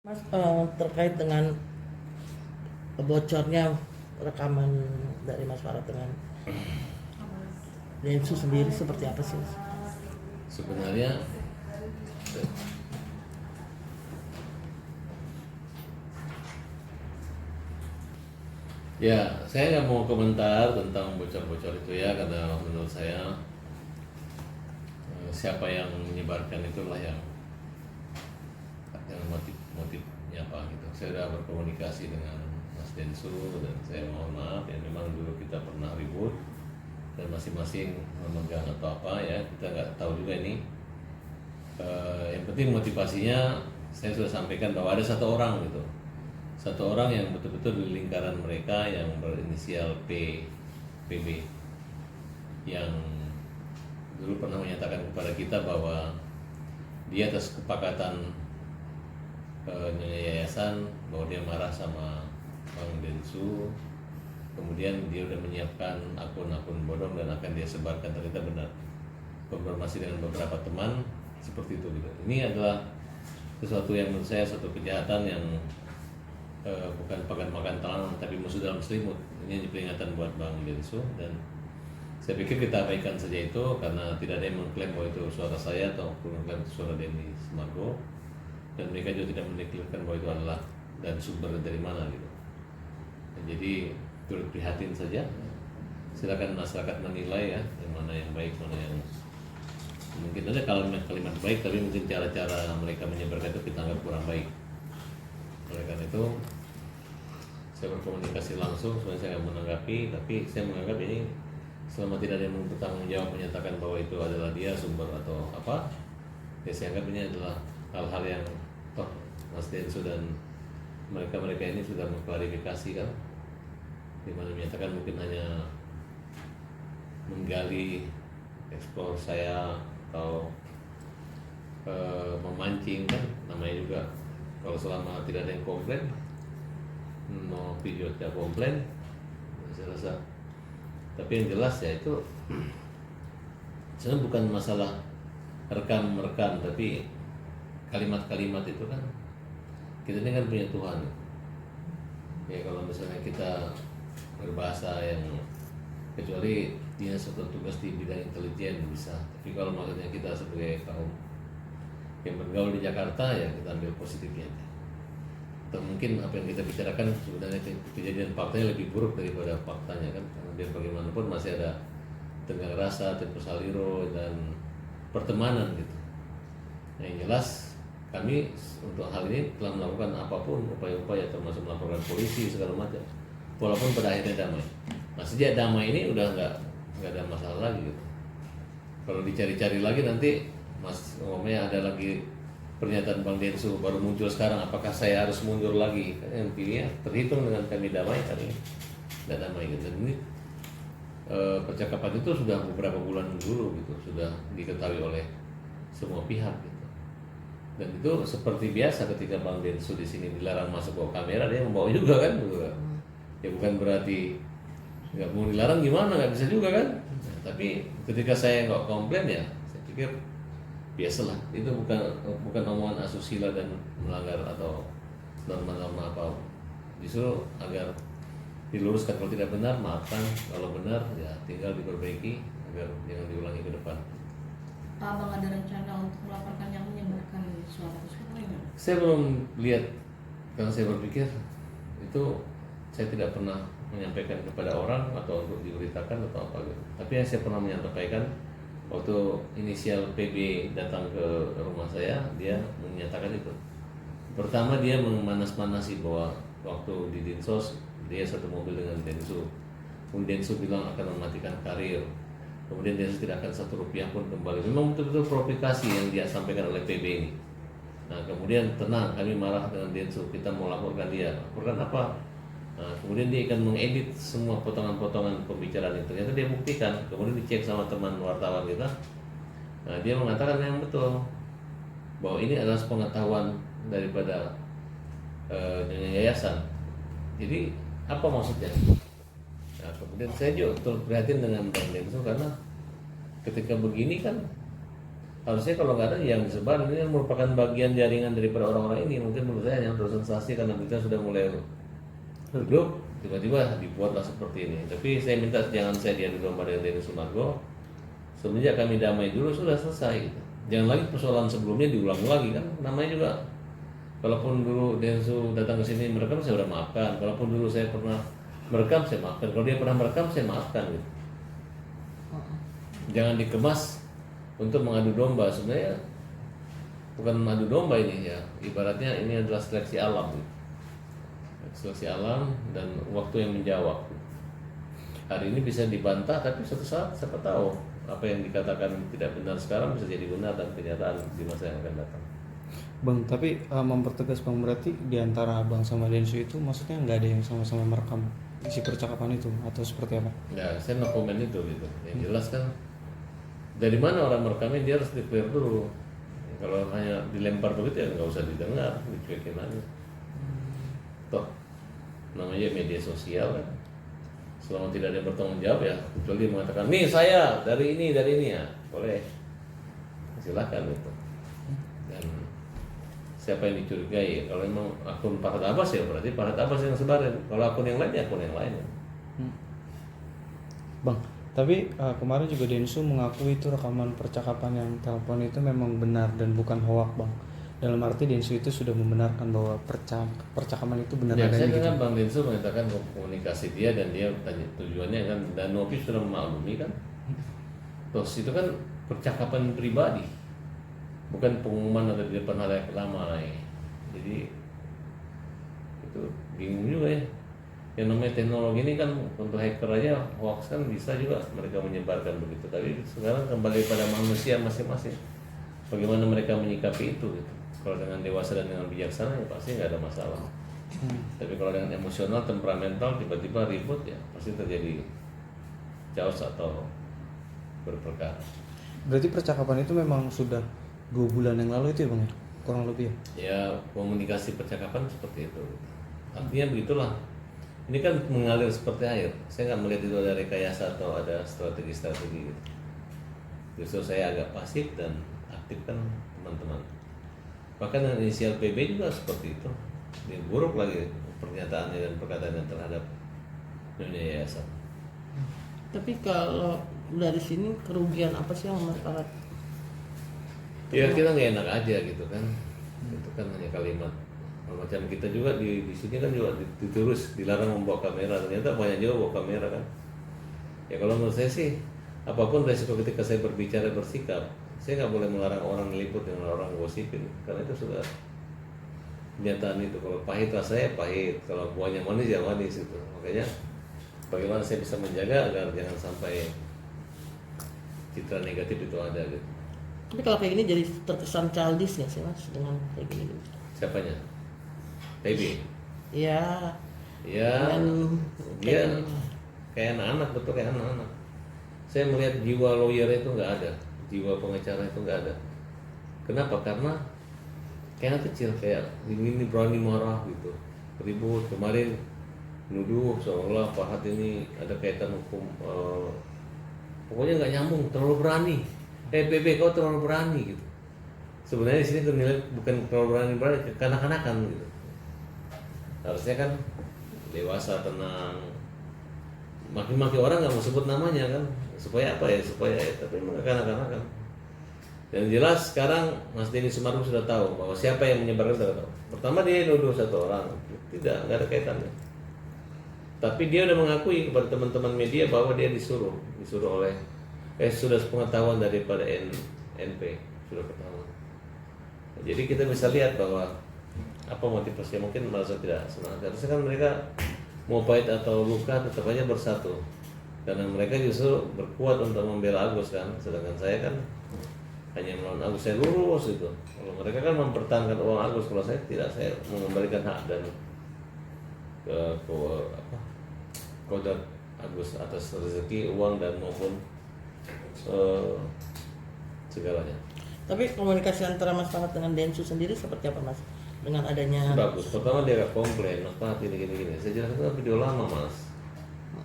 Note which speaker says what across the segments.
Speaker 1: Mas, terkait dengan bocornya rekaman dari Mas Farad dengan Densu sendiri seperti apa sih, Mas?
Speaker 2: Sebenarnya ya saya nggak mau komentar tentang bocor-bocor itu ya, karena menurut saya siapa yang menyebarkan itulah yang motifnya apa gitu. Saya sudah berkomunikasi dengan Mas Densu dan saya mohon maaf ya, memang dulu kita pernah ribut dan masing-masing memegang atau apa ya, kita nggak tahu juga ini. Yang penting motivasinya saya sudah sampaikan bahwa ada satu orang gitu, satu orang yang betul-betul di lingkaran mereka yang berinisial PB, yang dulu pernah menyatakan kepada kita bahwa dia atas kesepakatan yayasan bahwa dia marah sama Bang Densu, kemudian dia udah menyiapkan akun-akun bodong dan akan dia sebarkan. Ternyata benar, konfirmasi dengan beberapa teman seperti itu gitu. Ini adalah sesuatu yang menurut saya suatu kejahatan yang bukan pakan makan talang tapi musuh dalam selimut. Ini peringatan buat Bang Densu, dan saya pikir kita abaikan saja itu karena tidak ada yang mengklaim bahwa itu suara saya atau mengklaim itu suara Denny Sumargo, dan mereka juga tidak mendeklarasikan bahwa itu adalah dan sumber dari mana gitu. Dan jadi turut prihatin saja. Silakan masyarakat menilai ya, yang mana yang baik, mana yang mungkin ada kalimat-kalimat baik tapi mungkin cara-cara mereka menyebarkan itu kita anggap kurang baik. Oleh karena itu saya berkomunikasi langsung, sebenarnya saya nggak menanggapi, tapi saya menganggap ini selama tidak ada yang bertanggung jawab menyatakan bahwa itu adalah dia sumber atau apa, ya saya anggap ini adalah hal-hal yang toh Mas Densu dan mereka ini sudah mengklarifikasi kan, dimana menyatakan mungkin hanya menggali ekspor saya atau memancing kan, namanya juga kalau selama tidak ada yang komplain, no video tidak komplain, saya rasa. Tapi yang jelas ya itu sebenarnya bukan masalah rekam, tapi kalimat-kalimat itu kan kita ini kan punya Tuhan ya. Kalau misalnya kita berbahasa yang, kecuali dia suatu tugas di bidang intelijen bisa, tapi kalau maksudnya kita sebagai kaum yang bergaul di Jakarta ya kita ambil positifnya aja. Atau mungkin apa yang kita bicarakan sebenarnya kejadian faktanya lebih buruk daripada faktanya kan, karena biar bagaimanapun masih ada tenggang rasa, tempo saliro dan pertemanan gitu. Nah, yang jelas kami untuk hal ini telah melakukan apapun upaya-upaya, termasuk melaporkan polisi segala macam, walaupun pada akhirnya damai. Nah, sejak damai ini udah nggak ada masalah lagi gitu. Kalau dicari-cari lagi nanti Mas umumnya ada lagi pernyataan Bang Densu baru muncul sekarang, apakah saya harus mundur lagi? Yang pilihnya terhitung dengan kami damai, kami tidak damai gitu. Dan ini percakapan itu sudah beberapa bulan dulu gitu, sudah diketahui oleh semua pihak gitu. Dan itu seperti biasa ketika Bang Densu di sini dilarang masuk bawa kamera, dia membawa juga kan gitu kan. Ya bukan berarti nggak mau dilarang gimana, nggak bisa juga kan. Nah, tapi ketika saya nggak komplain ya saya pikir biasalah, itu bukan omongan asusila dan melanggar atau norma-norma apa. Justru agar diluruskan, kalau tidak benar maafkan, kalau benar ya tinggal diperbaiki agar jangan diulangi ke depan.
Speaker 3: Pak Abang ada rencana untuk melaporkan yang menyebarkan suara tersebut ini?
Speaker 2: Saya belum lihat, karena saya berpikir itu saya tidak pernah menyampaikan kepada orang atau untuk diberitakan atau apa gitu. Tapi yang saya pernah menyampaikan waktu inisial PB datang ke rumah saya, dia menyatakan itu. Pertama dia memanas-manasi bahwa waktu di Dinsos dia satu mobil dengan Densu. Kemudian Densu bilang akan mematikan karir. Kemudian Densu tidak akan satu rupiah pun kembali. Memang betul-betul provokasi yang dia sampaikan oleh PB ini. Nah kemudian tenang, kami marah dengan Densu, kita mau laporkan dia. Laporkan apa? Nah, kemudian dia akan mengedit semua potongan-potongan pembicaraan itu. Ternyata dia buktikan, kemudian dicek sama teman wartawan kita. Nah, dia mengatakan yang betul bahwa ini adalah pengetahuan daripada yayasan. Jadi apa maksudnya? Nah, kemudian saya juga terus prihatin dengan Bang Densu, karena ketika begini kan Harusnya kalau nggak ada yang disebar, ini kan merupakan bagian jaringan daripada orang-orang ini. Mungkin menurut saya yang tersensasi karena kita sudah mulai duduk, tiba-tiba dibuatlah seperti ini. Tapi saya minta jangan saya diadu domba dengan Denny Sumargo. Semenjak kami damai dulu sudah selesai. Gitu. Jangan lagi persoalan sebelumnya diulang lagi kan. Namanya juga, kalaupun dulu Densu datang ke sini merekam, saya udah maafkan. Kalaupun dulu saya pernah merekam, saya maafkan. Kalau dia pernah merekam, saya maafkan. Gitu. Jangan dikemas untuk mengadu domba. Sebenarnya bukan mengadu domba ini ya, ibaratnya ini adalah seleksi alam, seleksi alam dan waktu yang menjawab. Hari ini bisa dibantah, tapi suatu saat siapa tahu apa yang dikatakan tidak benar sekarang bisa jadi benar dan kenyataan di masa yang akan datang.
Speaker 4: Bang, tapi mempertegas Bang, berarti di antara Abang sama Densu itu maksudnya nggak ada yang sama-sama merekam isi percakapan itu atau seperti apa?
Speaker 2: Ya, saya no comment itu gitu. Yang jelas kan dari mana orang merekamnya dia harus di-clear dulu. Kalau hanya dilempar begitu ya nggak usah didengar, dicuekin aja. Toh namanya media sosial kan. Selama tidak ada yang bertanggung jawab ya, kecuali dia mengatakan nih saya dari ini ya boleh, silakan itu. Dan siapa yang dicurigai? Kalau memang akun Farhad Abbas ya berarti Farhad Abbas yang sebarin. Kalau akun yang lain ya akun yang lain.
Speaker 4: Bang, tapi kemarin juga Densu mengakui itu rekaman percakapan yang telepon itu memang benar dan bukan hoak Bang. Dalam arti Densu itu sudah membenarkan bahwa percakapan itu benar
Speaker 2: Ya,
Speaker 4: adanya
Speaker 2: saya
Speaker 4: gitu.
Speaker 2: dengar Bang Densu mengatakan komunikasi dia dan dia tanya tujuannya kan, dan Novi sudah memaklumi kan. Terus itu kan percakapan pribadi, bukan pengumuman atau di depan halayak ramai. Jadi itu bingung juga ya. Yang namanya teknologi ini kan untuk hacker aja hoax kan bisa juga mereka menyebarkan begitu. Tapi sekarang kembali pada manusia masing-masing. Bagaimana mereka menyikapi itu gitu. Kalau dengan dewasa dan dengan bijaksana ya pasti nggak ada masalah. Tapi kalau dengan emosional, temperamental, tiba-tiba ribut ya pasti terjadi chaos atau berperkara.
Speaker 4: Berarti percakapan itu memang sudah 2 bulan yang lalu itu ya Bang ya? Kurang lebih ya?
Speaker 2: Ya komunikasi percakapan seperti itu. Artinya begitulah. Ini kan mengalir seperti air. Saya nggak melihat itu ada rekayasa atau ada strategi-strategi gitu. Justru saya agak pasif dan aktif kan teman-teman. Bahkan dengan inisial PB juga seperti itu. Ini buruk lagi pernyataannya dan perkataannya terhadap dunia yayasan.
Speaker 1: Tapi kalau dari sini kerugian apa sih yang Mas Farhad?
Speaker 2: Ya kita nggak enak aja gitu kan. Itu kan hanya kalimat. Macam kita juga di sini kan juga ditulis dilarang membawa kamera. Ternyata banyak juga bawa kamera kan. Ya kalau menurut saya sih apapun resiko ketika saya berbicara bersikap, saya nggak boleh melarang orang meliput dengan orang gosipin karena itu sudah kenyataan itu. Kalau pahit rasanya pahit, kalau buahnya manis ya manis itu. Makanya bagaimana saya bisa menjaga agar jangan sampai citra negatif itu ada gitu.
Speaker 1: Tapi kalau kayak gini jadi terkesan childish nggak sih Mas dengan kayak gini?
Speaker 2: Siapanya? Baby.
Speaker 1: Ya.
Speaker 2: Ya,
Speaker 1: Dan
Speaker 2: dia
Speaker 1: kayak gini.
Speaker 2: kayak anak-anak, betul kayak anak-anak. Saya melihat jiwa lawyer itu nggak ada, jiwa pengacara itu nggak ada. Kenapa? Karena kayak anak kecil, kayak ini berani marah gitu, ribut. Kemarin nuduh seolah Farhad ini ada kaitan hukum, pokoknya nggak nyambung, terlalu berani. PB kau terlalu berani gitu. Sebenarnya di sini nilai bukan terlalu berani, kekanak-kanakan gitu. Harusnya kan dewasa, tenang. Maki-maki orang nggak mau sebut namanya kan, supaya apa ya? Supaya ya, tapi memang kekanak-kanakan. Dan jelas sekarang Mas Denny Sumargo sudah tahu bahwa siapa yang menyebarkan sudah tahu. Pertama dia nuduh satu orang, tidak, nggak ada kaitannya. Tapi dia sudah mengakui kepada teman-teman media bahwa dia disuruh oleh sudah sepengetahuan daripada NP, sudah ketahuan. Jadi kita bisa lihat bahwa apa motivasinya, mungkin merasa tidak semangat. Harusnya kan mereka mau pahit atau luka tetap aja bersatu. Karena mereka justru berkuat untuk membela Agus kan, sedangkan saya kan hanya melawan Agus, saya lurus itu. Kalau mereka kan mempertahankan uang Agus, kalau saya tidak, saya mengembalikan hak dan kodrat Agus atas rezeki, uang dan maupun segalanya.
Speaker 1: Tapi komunikasi antara Mas Farhad dengan Densu sendiri seperti apa Mas? Dengan adanya
Speaker 2: Bagus. Pertama dia agak komplain, Mas Farhad gini. Saya jelaskan video lama Mas.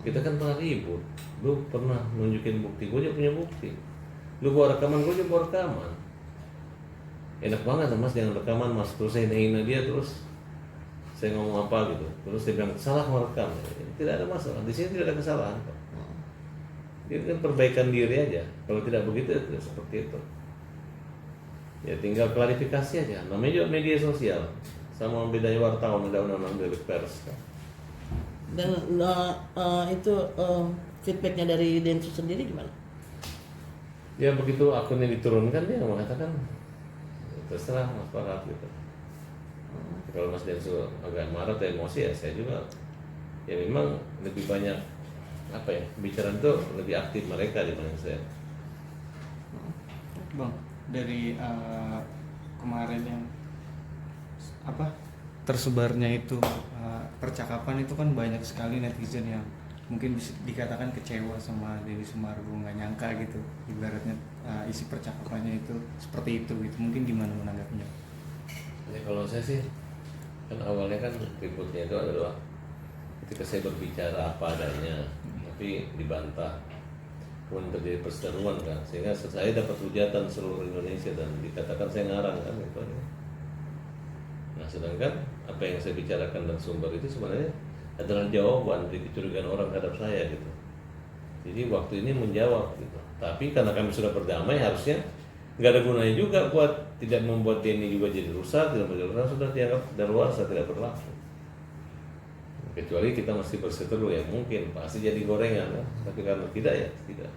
Speaker 2: Kita kan pernah ribut. Lu pernah nunjukin bukti, gue juga punya bukti. Lu bawa rekaman, gue juga bawa rekaman. enak banget mas dengan rekaman mas, terus saya hina dia, terus saya ngomong apa gitu, terus dia bilang salah merekam. Tidak ada masalah, di sini tidak ada kesalahan kok. Ini kan perbaikan diri aja. Kalau tidak begitu ya tidak seperti itu. Ya tinggal klarifikasi aja. Namanya juga media sosial. Sama bedanya wartawan, ada undang-undang dari pers.
Speaker 1: Dan itu feedbacknya dari Densus sendiri gimana?
Speaker 2: Ya begitu akunnya diturunkan dia mengatakan terserah Mas Farhat gitu. Kalau Mas Densus agak marah atau emosi ya saya juga ya memang lebih banyak apa ya bicara itu lebih aktif mereka dibanding saya.
Speaker 4: Bang, dari kemarin yang apa tersebarnya itu percakapan itu kan banyak sekali netizen yang mungkin bisa dikatakan kecewa sama Denny Sumargo, nggak nyangka gitu ibaratnya isi percakapannya itu seperti itu gitu. Mungkin gimana menanggapinya?
Speaker 2: Ya kalau saya sih kan awalnya kan ributnya itu adalah ketika saya berbicara apa adanya tapi dibantah, kemudian terjadi perseteruan kan, sehingga saya dapat hujatan seluruh Indonesia dan dikatakan saya ngarang kan gitu. Nah sedangkan apa yang saya bicarakan dan sumber itu sebenarnya adalah jawaban dari kecurigaan orang terhadap saya gitu. Jadi waktu ini menjawab gitu. Tapi karena kami sudah berdamai harusnya nggak ada gunanya juga buat tidak membuat Denny juga jadi rusak, tidak menjadi rusak, sudah dianggap daluarsa tidak berlaku. Kecuali kita mesti berseteru ya mungkin pasti jadi gorengan ya. Tapi karena tidak ya tidak.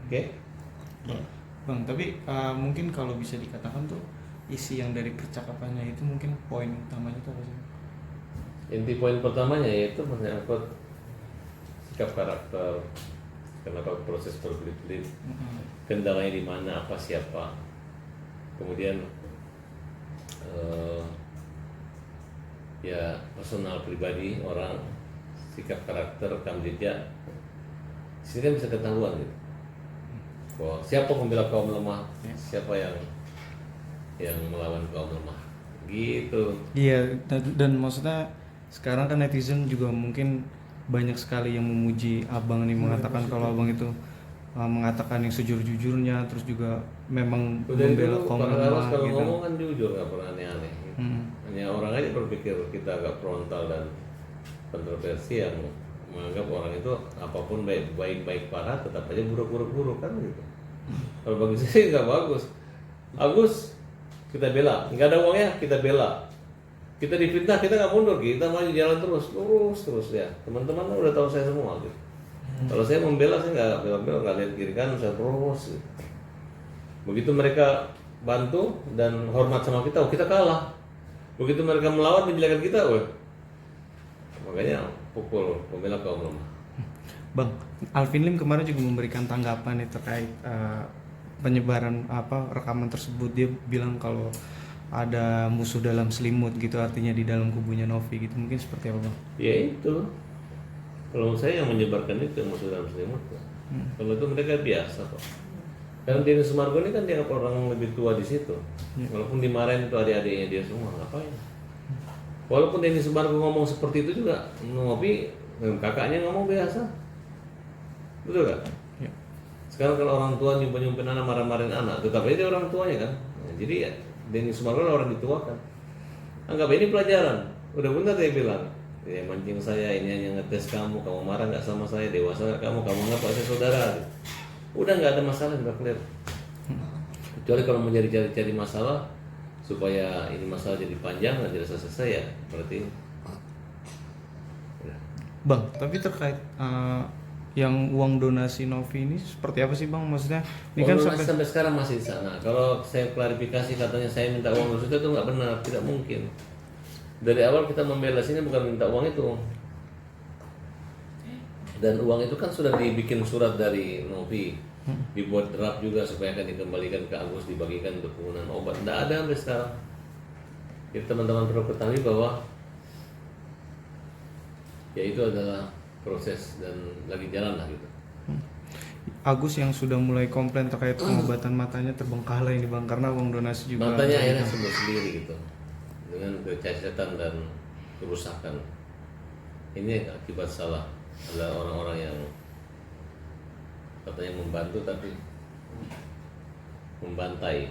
Speaker 2: Oke?
Speaker 4: Bang, tapi mungkin kalau bisa dikatakan tuh isi yang dari percakapannya itu mungkin poin utamanya itu apa sih?
Speaker 2: Inti poin pertamanya yaitu menyangkut sikap karakter, kenapa proses berbelit-belit, kendalanya di mana, apa siapa, kemudian ya personal pribadi orang, sikap karakter, rekam jejak, sini kan bisa ketahuan gitu. Bahwa siapa pembela kaum lemah, siapa yang melawan kaum lemah, gitu.
Speaker 4: Iya, dan maksudnya sekarang kan netizen juga mungkin banyak sekali yang memuji abang nih, mengatakan kalau abang itu mengatakan yang sejujur-jujurnya, terus juga memang membela kaum lemah
Speaker 2: kalau
Speaker 4: gitu.
Speaker 2: ngomong kan jujur, nggak pernah aneh-aneh. Hanya orang aja berpikir kita agak frontal dan kontroversi yang menganggap orang itu apapun baik parah tetap aja buruk kan gitu. Kalau bagi saya nggak bagus. Agus kita bela, nggak ada uangnya kita bela. Kita difitnah kita nggak mundur, kita maju jalan terus ya. Teman-teman udah tahu saya semua gitu. Kalau saya membela saya nggak bela-bela, nggak lihat kiri kanan, saya terus. Gitu. Begitu mereka bantu dan hormat sama kita, kita kalah. Begitu mereka melawan menjelekan kita, makanya pukul pembela kaum lemah.
Speaker 4: Bang, Alvin Lim kemarin juga memberikan tanggapan nih terkait penyebaran rekaman tersebut. Dia bilang kalau ada musuh dalam selimut gitu, artinya di dalam kubunya Novi gitu. Mungkin seperti apa, Bang?
Speaker 2: Ya itu. Kalau saya yang menyebarkan itu musuh dalam selimut. Kalau itu mereka biasa kok. Karena Denny Sumargo ini kan dianggap orang lebih tua di situ. Walaupun dimarahin itu adik-adiknya dia semua, ngapain? Walaupun Denny Sumargo ngomong seperti itu juga, Novi kakaknya ngomong biasa. Betul gak?
Speaker 4: Ya.
Speaker 2: Sekarang kalau orang tua nyumpin anak, marah-marahin anak, tetap aja dia orang tuanya kan. Nah, jadi ya Denny Sumargo orang dituakan. Anggap ini pelajaran. Udah benar dia bilang, ya mancing saya, ini hanya ngetes kamu marah nggak sama saya, dewasa nggak kamu anggap saya saudara. Udah nggak ada masalah, udah clear. Kecuali kalau mau cari masalah supaya ini masalah jadi panjang dan tidak selesai ya berarti.
Speaker 4: Bang, tapi terkait yang uang donasi Novi ini seperti apa sih, Bang? Maksudnya ini kan
Speaker 2: sampai sekarang masih di sana. Kalau saya klarifikasi katanya saya minta uang itu nggak benar, tidak mungkin. Dari awal kita membela sini bukan minta uang itu. Dan uang itu kan sudah dibikin surat dari Novi, dibuat draft juga supaya akan dikembalikan ke Agus, dibagikan untuk penggunaan obat. Tidak ada sampai sekarang. Jadi teman-teman perlu ketahui bahwa ya itu adalah proses dan lagi jalan lah gitu.
Speaker 4: Agus yang sudah mulai komplain terkait pengobatan matanya terbengkalai ini, Bang, karena uang donasi juga.
Speaker 2: Matanya akhirnya sembuh sendiri gitu dengan kecacatan dan kerusakan. Ini akibat salah ada orang-orang yang katanya membantu tapi membantai.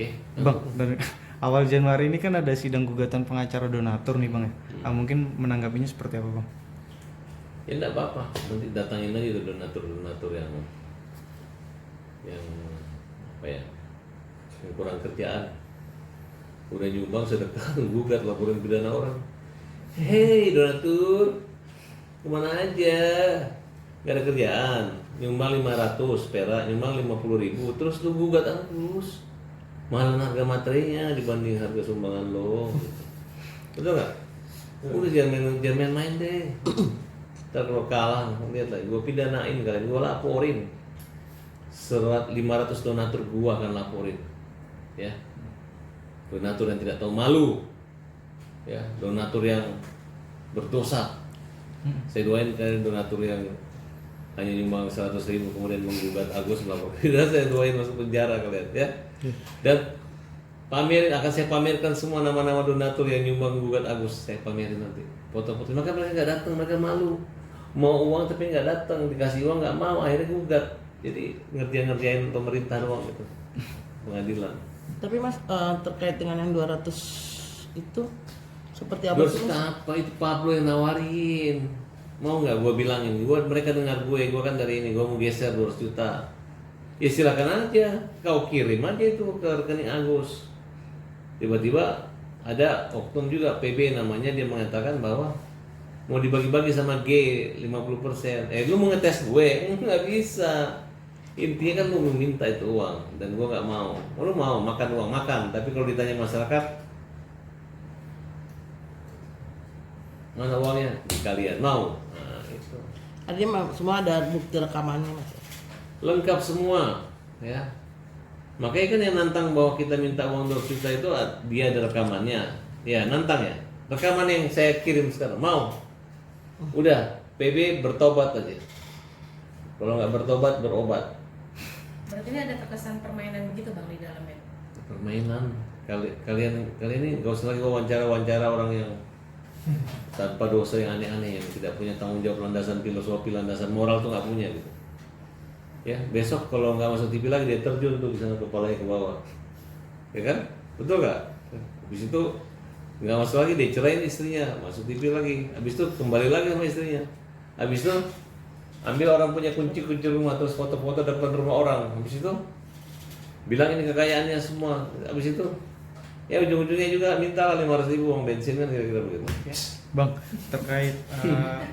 Speaker 2: Oke.
Speaker 4: Bang, dari awal Januari ini kan ada sidang gugatan pengacara donatur nih Bang ya. Mungkin menanggapinya seperti apa Bang?
Speaker 2: Ya enggak apa-apa, nanti datangin aja tuh donatur yang apa ya, yang kurang kerjaan, udah nyumbang sedekah gugat laporan pidana orang. Hei donatur, kemana aja? Gak ada kerjaan, nyumbang 500 perak, nyumbang 50.000, terus lu gugat terus, malah harga materinya dibanding harga sumbangan lo, gitu. Betul nggak? Udah jangan main deh. Ntar kalau kalah, lihat lagi, gue pidanain kalian, gue laporin. 500 donatur gue akan laporin, ya. Donatur yang tidak tahu malu, ya. Donatur yang berdosa. Saya doain kalian donatur yang hanya nyumbang 100.000 kemudian menggugat Agus melaporkan. Saya doain masuk penjara kalian, ya. Dan akan saya pamerkan semua nama-nama donatur yang nyumbang gugat Agus, saya pamerin nanti foto-foto. Maka mereka nggak datang, mereka malu, mau uang tapi nggak datang, dikasih uang nggak mau, akhirnya gugat. Jadi ngerjain pemerintah doang gitu, pengadilan.
Speaker 1: Tapi Mas, terkait dengan yang 200 itu seperti apa sih,
Speaker 2: 200
Speaker 1: Mas?
Speaker 2: apa itu Pablo yang nawarin, mau nggak gue bilangin, mereka dengar gue kan dari ini, gue mau geser 200 juta, ya silakan aja, kau kirim aja itu ke rekening Agus. Tiba-tiba ada oknum juga PB namanya, dia mengatakan bahwa mau dibagi-bagi sama G 50%. Lu mau ngetes gue? Nggak bisa. Intinya kan lu meminta itu uang dan gue nggak mau. Lu mau makan uang makan, tapi kalau ditanya masyarakat mana uangnya, di kalian mau. Nah itu
Speaker 1: Artinya semua ada bukti rekamannya, Mas.
Speaker 2: lengkap semua, ya. Makanya kan yang nantang bahwa kita minta uang 2 juta itu dia ada rekamannya, ya nantang ya. Rekaman yang saya kirim sekarang mau, udah PB bertobat aja. Kalau nggak bertobat berobat.
Speaker 3: Berarti ini ada terkesan permainan begitu Bang di dalamnya.
Speaker 2: Permainan. Kalian ini nggak usah lagi wawancara orang yang tanpa dosa yang aneh-aneh, yang tidak punya tanggung jawab, landasan filosofi, landasan moral tuh nggak punya gitu. Ya besok kalau nggak masuk TV lagi dia terjun tuh di sana kepalanya ke bawah, ya kan? Betul nggak? Habis itu nggak masuk lagi, dia ceraiin istrinya, masuk TV lagi. Habis itu kembali lagi sama istrinya. Habis itu ambil orang punya kunci rumah, terus foto-foto depan rumah orang. Habis itu bilang ini kekayaannya semua. Habis itu ya ujung-ujungnya juga minta 500.000 uang bensin kan, kira-kira begitu.
Speaker 4: Bang, terkait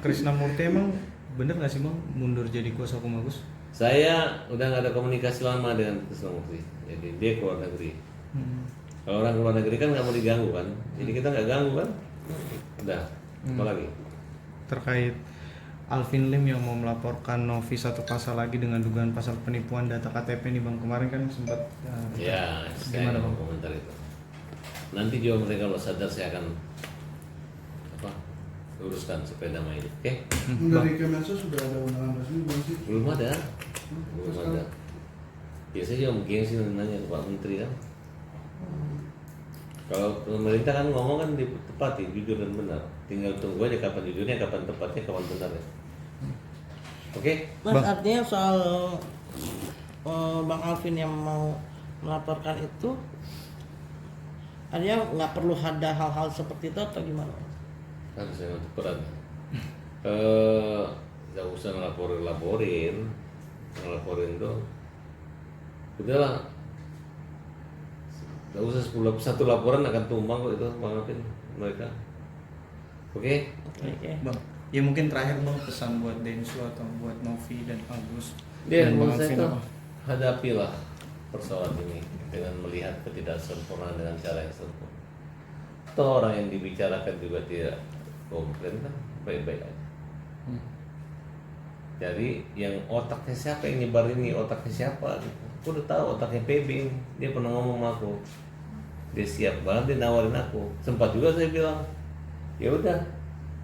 Speaker 4: Krisnamurti emang bener nggak sih Bang mundur jadi kuasa hukum Agus?
Speaker 2: Saya udah nggak ada komunikasi lama dengan Krisnamurti. Jadi dia keluar negeri. Kalau orang keluar negeri kan nggak mau diganggu kan, jadi kita nggak ganggu kan. Udah, apa lagi?
Speaker 4: Terkait Alvin Lim yang mau melaporkan Novi satu pasal lagi dengan dugaan pasal penipuan data KTP nih Bang, kemarin kan sempat
Speaker 2: Ya, saya
Speaker 4: gimana
Speaker 2: mau
Speaker 4: Bang?
Speaker 2: komentar itu. Nanti juga mereka kalau sadar saya akan luruskan supaya damai itu. Oke?
Speaker 5: Dari Kemensos sudah ada undangan resmi belum sih?
Speaker 2: Belum ada. Biasanya juga mungkin sih nanya ke Pak Menteri kan. Kalau pemerintah kan ngomong kan ditepati, jujur dan benar. Tinggal tunggu aja kapan jujurnya, kapan tepatnya, kapan benarnya. Oke?
Speaker 1: Mas,
Speaker 4: Bang.
Speaker 1: artinya soal Bang Alvin yang mau melaporkan itu, artinya nggak perlu ada hal-hal seperti itu atau gimana?
Speaker 2: Kan saya untuk peran. Nggak usah ngelaporin tuh. Udahlah. Nggak usah 1 laporan akan tumbang kok itu, maafin mereka. Oke?
Speaker 1: Oke.
Speaker 4: Bang, ya mungkin terakhir Bang pesan buat Densu atau buat Novi dan Agus
Speaker 2: Dia
Speaker 4: dan Bang
Speaker 2: menurut saya
Speaker 4: Alvin
Speaker 2: tuh
Speaker 4: apa?
Speaker 2: hadapilah persoalan ini dengan melihat ketidaksempurnaan dengan cara yang sempurna. Toh orang yang dibicarakan juga tidak komplain kan, baik-baik aja. Jadi yang otaknya siapa yang nyebar ini, otaknya siapa gitu. Aku udah tahu otaknya PB, dia pernah ngomong sama aku, dia siap banget, dia nawarin aku. Sempat juga saya bilang, ya udah,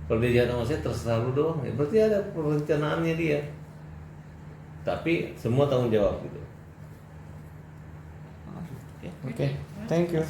Speaker 2: kalau dia jahat sama saya terserah lu doang. Ya, berarti ada perencanaannya dia. Tapi semua tanggung jawab gitu.
Speaker 1: Oke.
Speaker 4: Oke, thank you.